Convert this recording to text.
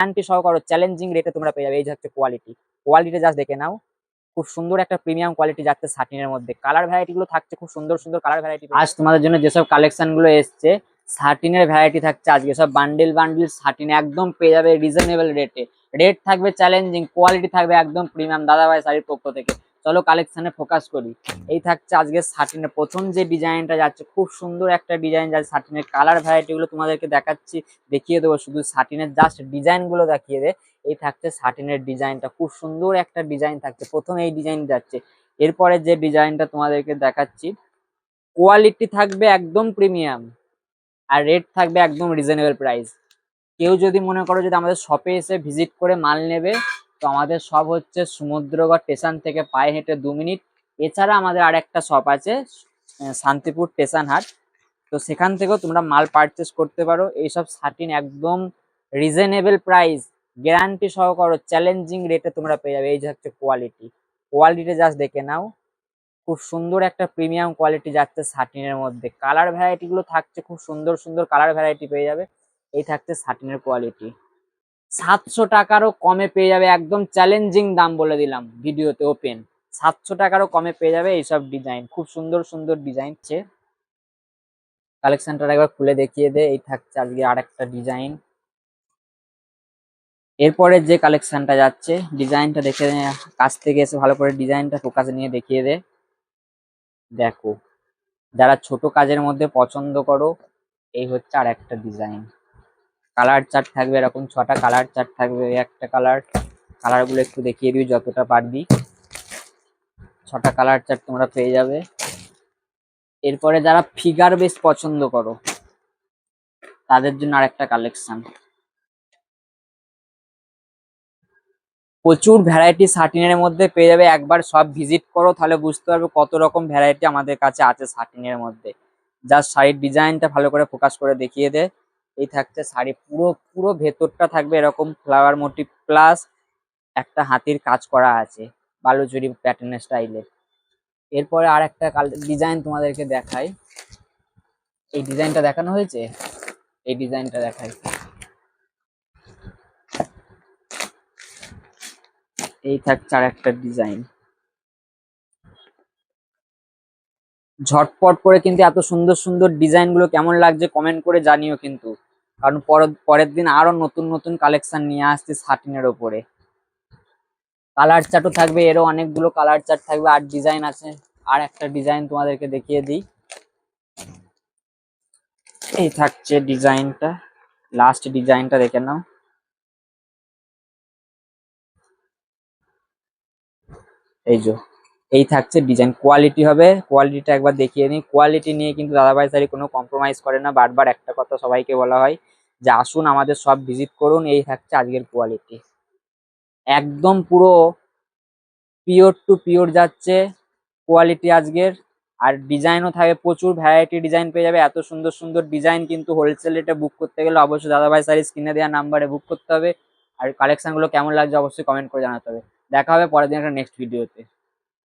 Guarantee সহকারে challenging রেটে তোমরা পেয়ে যাবে। এই যে হচ্ছে কোয়ালিটি জাস্ট দেখে নাও, খুব সুন্দর একটা প্রিমিয়াম কোয়ালিটি যাচ্ছে সাটিনের মধ্যে। কালার ভ্যারাইটি গুলো থাকছে খুব সুন্দর সুন্দর কালার ভ্যারাইটি। আজ তোমাদের জন্য যেসব কালেকশন গুলো এসছে সাটিনের ভ্যারাইটি থাকছে আজকে সব বান্ডেল সাটিন একদম পেয়ে যাবে রিজনেবল রেটে। রেট থাকবে চ্যালেঞ্জিং, কোয়ালিটি থাকবে একদম প্রিমিয়াম দাদাভাই শাড়ির পক্ষ থেকে। চলো কালেকশনে ফোকাস করি। এই থাকছে আজকে সাটিনের প্রথম যে ডিজাইনটা যাচ্ছে, খুব সুন্দর একটা ডিজাইন যাচ্ছে সাটিনের। কালার ভ্যারাইটি গুলো তোমাদেরকে দেখাচ্ছি, দেখিয়ে দেবো, শুধু সাটিনের জাস্ট ডিজাইন গুলো দেখিয়ে দে। এই থাকছে সাটিনের ডিজাইনটা, খুব সুন্দর একটা ডিজাইন থাকছে। প্রথম এই ডিজাইন যাচ্ছে, এরপরে যে ডিজাইনটা তোমাদেরকে দেখাচ্ছি কোয়ালিটি থাকবে একদম প্রিমিয়াম আর রেট থাকবে একদম রিজনেবল প্রাইস। কেউ যদি মনে করো যদি আমাদের শপে এসে ভিজিট করে মাল নেবে, তো আমাদের শপ হচ্ছে সমুদ্রগড় স্টেশন থেকে পায়ে হেঁটে 2 মিনিট। এছাড়া আমাদের আর একটা শপ আছে শান্তিপুর স্টেশন হাট, তো সেখান থেকেও তোমরা মাল পারচেস করতে পারো। এইসব সাটিন একদম রিজনেবল প্রাইস, গ্যারান্টি সহকারে চ্যালেঞ্জিং রেটে তোমরা পেয়ে যাবে। এই যে হচ্ছে কোয়ালিটি জাস্ট দেখে নাও, খুব সুন্দর একটা প্রিমিয়াম কোয়ালিটি যাচ্ছে সাটিনের মধ্যে। কালার ভ্যারাইটি গুলো থাকছে খুব সুন্দর সুন্দর কালার ভ্যারাইটি পেয়ে যাবে। এই থাকছে সাটিনের কোয়ালিটি, 700 টাকারও কমে পেয়ে যাবে, একদম চ্যালেঞ্জিং দাম বলে দিলাম ভিডিওতে ওপেন। 700 টাকারও কমে পেয়ে যাবে এইসব ডিজাইন, খুব সুন্দর সুন্দর ডিজাইন। কালেকশনটা একবার খুলে দেখিয়ে দে। এই থাকছে আজকে আর একটা ডিজাইন। এরপরে যে কালেকশনটা যাচ্ছে ডিজাইনটা দেখে কাছ থেকে এসে ভালো করে ডিজাইনটা ফোকাসে নিয়ে দেখিয়ে দে। দেখো, যারা ছোট কাজের মধ্যে পছন্দ করো, এই হচ্ছে আর একটা ডিজাইন। কালার চার্ট থাকবে এরকম 6টা কালার চার্ট থাকবে। একটা কালার গুলো একটু দেখিয়ে দিবি যতটা পারবি। 6টা কালার চার্ট তোমরা পেয়ে যাবে। এরপরে যারা ফিগার বেস পছন্দ করো তাদের জন্য আর একটা কালেকশন। প্রচুর ভ্যারাইটি সাটিনের মধ্যে পেয়ে যাবে, একবার সব ভিজিট করো তাহলে বুঝতে পারবে কত রকম ভ্যারাইটি আমাদের কাছে আছে সাটিনের মধ্যে। জাস্ট শাড়ির ডিজাইনটা ভালো করে ফোকাস করে দেখিয়ে দে। এই থাকছে শাড়ি, পুরো পুরো ভেতরটা থাকবে এরকম ফ্লাওয়ার মোটিভ প্লাস একটা হাতির কাজ করা আছে বালুচুরি প্যাটার্নের স্টাইলে। এরপরে আর একটা ডিজাইন তোমাদেরকে দেখাই। এই ডিজাইনটা দেখানো হয়েছে, এই ডিজাইনটা দেখাই। এই থাকছে আর একটা ডিজাইন। ঝটপট করে কিন্তু এত সুন্দর সুন্দর ডিজাইন গুলো কেমন লাগছে কমেন্ট করে জানিও কিন্তু, কারণ পরের দিন আরো নতুন নতুন কালেকশন নিয়ে আসছে সাটিনের ওপরে। কালার চার্টও থাকবে, এরও অনেকগুলো কালার চার্ট থাকবে আর ডিজাইন আছে। আর একটা ডিজাইন তোমাদেরকে দেখিয়ে দিই। এই থাকছে ডিজাইনটা, লাস্ট ডিজাইনটা দেখে নাও। এই যে এই থাকছে ডিজাইন, কোয়ালিটি হবে, কোয়ালিটিটা একবার দেখিয়ে নিই। কোয়ালিটি নিয়ে কিন্তু দাদাভাই শাড়ি কোনো কম্প্রোমাইজ করে না। বারবার একটা কথা সবাইকে বলা হয় যে আসুন আমাদের সব ভিজিট করুন। এই থাকছে আজকের কোয়ালিটি, একদম পুরো পিওর টু পিওর যাচ্ছে কোয়ালিটি আজকের। আর ডিজাইনও থাকে, প্রচুর ভ্যারাইটি ডিজাইন পেয়ে যাবে। এত সুন্দর সুন্দর ডিজাইন কিন্তু হোলসেল রেটে বুক করতে গেলে অবশ্যই দাদাভাই শাড়ি স্ক্রিনে দেওয়া নাম্বারে বুক করতে হবে। আর কালেকশন গুলো কেমন লাগছে অবশ্যই কমেন্ট করে জানাতে হবে। দেখা হবে পরের দিন একটা নেক্সট ভিডিওতে।